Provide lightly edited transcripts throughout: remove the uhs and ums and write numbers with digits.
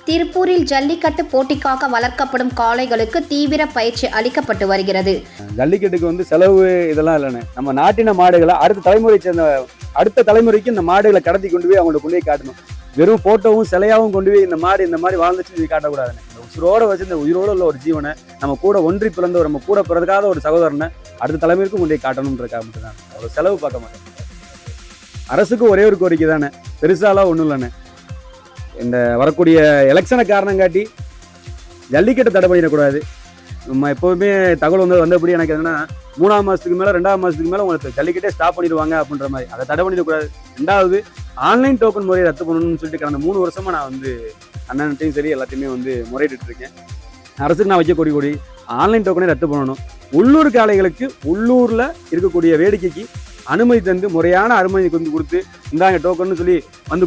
திருப்பூரில் ஜல்லிக்கட்டு போட்டிக்காக வளர்க்கப்படும் காளைகளுக்கு தீவிர பயிற்சி அளிக்கப்பட்டு வருகிறது. ஜல்லிக்கட்டுக்கு செலவு இதெல்லாம் இல்லைன்னு நம்ம நாட்டின மாடுகளை அடுத்த தலைமுறைக்கு இந்த மாடுகளை கடத்தி கொண்டு போய் அவங்களுக்கு கொண்டு போய் காட்டணும். வெறும் போட்டோவும் சிலையாவும் கொண்டு போய் இந்த மாதிரி வாழ்ந்துச்சு காட்டக்கூடாதுன்னு. இந்த உயிரோட வச்சு இந்த உயிரோட உள்ள ஒரு ஜீவனை நம்ம கூட ஒன்றி பிறந்த நம்ம கூட பிறக்காத ஒரு சகோதரனை அடுத்த தலைமுறைக்கும் கொண்டு போய் காட்டணும்ன்றக்காக மட்டும் தான். ஒரு செலவு பார்க்க மாட்டேன். அரசுக்கு ஒரே ஒரு கோரிக்கை தானே, பெருசாலாம் ஒன்றும் இல்லைண்ணே. இந்த வரக்கூடிய எலெக்ஷனை காரணம் காட்டி ஜல்லிக்கட்டை தடை பண்ணிடக்கூடாது. நம்ம எப்போவுமே தகவல் வந்தபடி எனக்கு என்னன்னா 3ஆம் மாதத்துக்கு மேலே 2ஆம் மாதத்துக்கு மேலே உங்களுக்கு ஜல்லிக்கட்டே ஸ்டாப் பண்ணிடுவாங்க அப்படின்ற மாதிரி. அதை தடை பண்ணிடக்கூடாது. 2வது ஆன்லைன் டோக்கன் முறையை ரத்து பண்ணணும்னு சொல்லிட்டு கடந்த 3 வருஷமாக நான் அண்ணன்ட்டையும் சரி எல்லாத்தையுமே முறையிட்டு இருக்கேன். அரசுக்கு நான் வைக்கக்கூடிய ஆன்லைன் டோக்கனை ரத்து பண்ணணும். உள்ளூர் காளைகளுக்கு உள்ளூரில் இருக்கக்கூடிய வேடிக்கைக்கு அனுமதி தந்து முறையான அனுமதி கொடுத்து இந்தாங்க டோக்கன்னு சொல்லி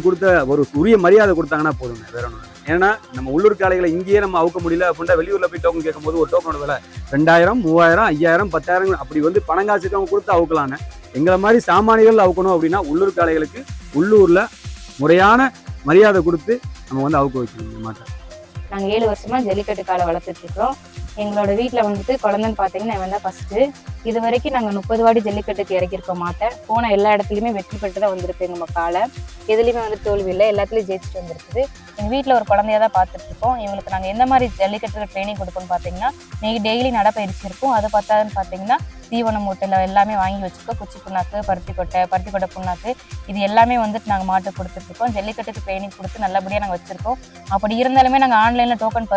கொடுத்த ஒரு உரிய மரியாதை கொடுத்தாங்கன்னா போதுங்க, வேற ஒன்று. ஏன்னா நம்ம உள்ளூர் காளைகளை இங்கேயே நம்ம அவுக்க முடியல அப்படின்னா வெளியூர்ல போய் டோக்கன் கேட்கும்போது ஒரு டோக்கனோட விலை 2000, 3000, 5000, 10,000 அப்படி பணங்காசுக்கு அவங்க கொடுத்து அவுக்கலான்னு. எங்களை மாதிரி சாமானியர்கள் அவுக்கணும் அப்படின்னா உள்ளூர் காளைகளுக்கு உள்ளூர்ல முறையான மரியாதை கொடுத்து நம்ம அவுக்க வைக்கணும் மாட்டோம். நாங்கள் 7 வருஷமா ஜல்லிக்கட்டு காளை வளர்த்துட்டு இருக்கோம். எங்களோட வீட்டில் குழந்தைன்னு பார்த்தீங்கன்னா இவன் தான் ஃபர்ஸ்ட்டு. இது வரைக்கும் நாங்கள் 30 வாடி ஜல்லிக்கட்டுக்கு இறக்கியிருக்க மாட்டேன். போன எல்லா இடத்துலையுமே வெற்றி பெற்று தான் வந்திருக்கு எங்கள் காளை. எதுலேயுமே தோல்வி இல்லை, எல்லாத்துலேயும் ஜெயிச்சுட்டு வந்துருக்குது. எங்கள் வீட்டில் ஒரு குழந்தைய தான் பார்த்துட்டு இருக்கோம். இவங்களுக்கு நாங்கள் எந்த மாதிரி ஜல்லிக்கட்டுக்கு ட்ரைனிங் கொடுப்போம்னு பார்த்தீங்கன்னா டெய்லி நடப்பயிற்சி இருக்கும். அது பார்த்தாதுன்னு பார்த்தீங்கன்னா தீவனம் மூட்டையில் எல்லாமே வாங்கி வச்சுருக்கோம். குச்சி புண்ணாக்கு, பருத்தி கொட்டை புண்ணாக்கு இது எல்லாமே நாங்கள் மாட்டு கொடுத்துட்ருக்கோம். ஜல்லிக்கட்டுக்கு ட்ரைனிங் கொடுத்து நல்லபடியாக நாங்கள் வச்சுருக்கோம். அப்படி இருந்தாலுமே நாங்கள் ஆன்லைனில் டோக்கன்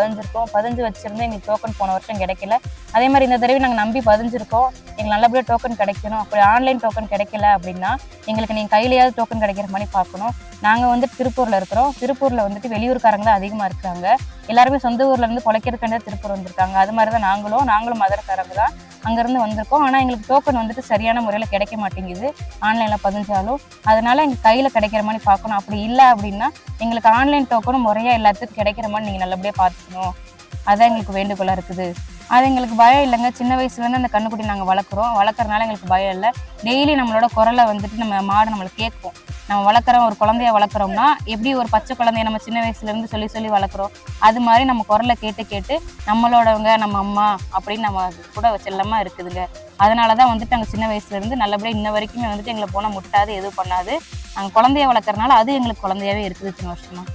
பதிஞ்சு வச்சுருந்தோம். எங்களுக்கு டோக்கன் போன வருஷம் கிடைக்கல. அதே மாதிரி இந்த தடவை நாங்கள் நம்பி பதிஞ்சிருக்கோம். எங்களுக்கு நல்லபடியாக டோக்கன் கிடைக்கணும். அப்படி ஆன்லைன் டோக்கன் கிடைக்கல அப்படின்னா எங்களுக்கு நீங்கள் கையிலையாவது டோக்கன் கிடைக்கிற மாதிரி பார்க்கணும். நாங்கள் திருப்பூரில் இருக்கிறோம். திருப்பூரில் வெளியூர்காரங்க தான் அதிகமாக இருக்காங்க. எல்லாருமே சொந்த ஊர்லேருந்து பொழைக்கிறதுக்காண்டி திருப்பூர் வந்திருக்காங்க. அது மாதிரி தான் நாங்களும் மதுரைக்காரங்க தான் அங்கேருந்து வந்திருக்கோம். ஆனால் எங்களுக்கு டோக்கன் சரியான முறையில் கிடைக்க மாட்டேங்குது ஆன்லைனில் பதிஞ்சாலும். அதனால எங்கள் கையில் கிடைக்கிற மாதிரி பார்க்கணும். அப்படி இல்லை அப்படின்னா எங்களுக்கு ஆன்லைன் டோக்கனும் முறையாக எல்லாத்துக்கும் கிடைக்கிற மாதிரி நீங்கள் நல்லபடியாக பார்த்துக்கணும். அதான் எங்களுக்கு வேண்டுகோளாக இருக்குது. அது எங்களுக்கு பயம் இல்லைங்க. சின்ன வயசுலேருந்து அந்த கண்ணுக்குட்டி நாங்கள் வளர்க்குறதுனால எங்களுக்கு பயம் இல்லை. டெய்லி நம்மளோட குரலை நம்ம மாடு நம்மளுக்கு கேட்கும். நம்ம ஒரு குழந்தைய வளர்க்குறோம்னா எப்படி ஒரு பச்சை குழந்தைய நம்ம சின்ன வயசுலேருந்து சொல்லி வளர்க்குறோம், அது மாதிரி நம்ம குரலை கேட்டு நம்மளோடவங்க நம்ம அம்மா அப்படின்னு நம்ம கூட செல்லமாக இருக்குதுங்க. அதனால தான் நாங்கள் சின்ன வயசுலேருந்து நல்லபடியாக இன்ன வரைக்குமே எங்களை போனால் முட்டாது எதுவும் பண்ணாது. நாங்கள் குழந்தைய வளர்க்குறதுனால அது எங்களுக்கு குழந்தையாவே இருக்குது சின்ன வருஷமாக.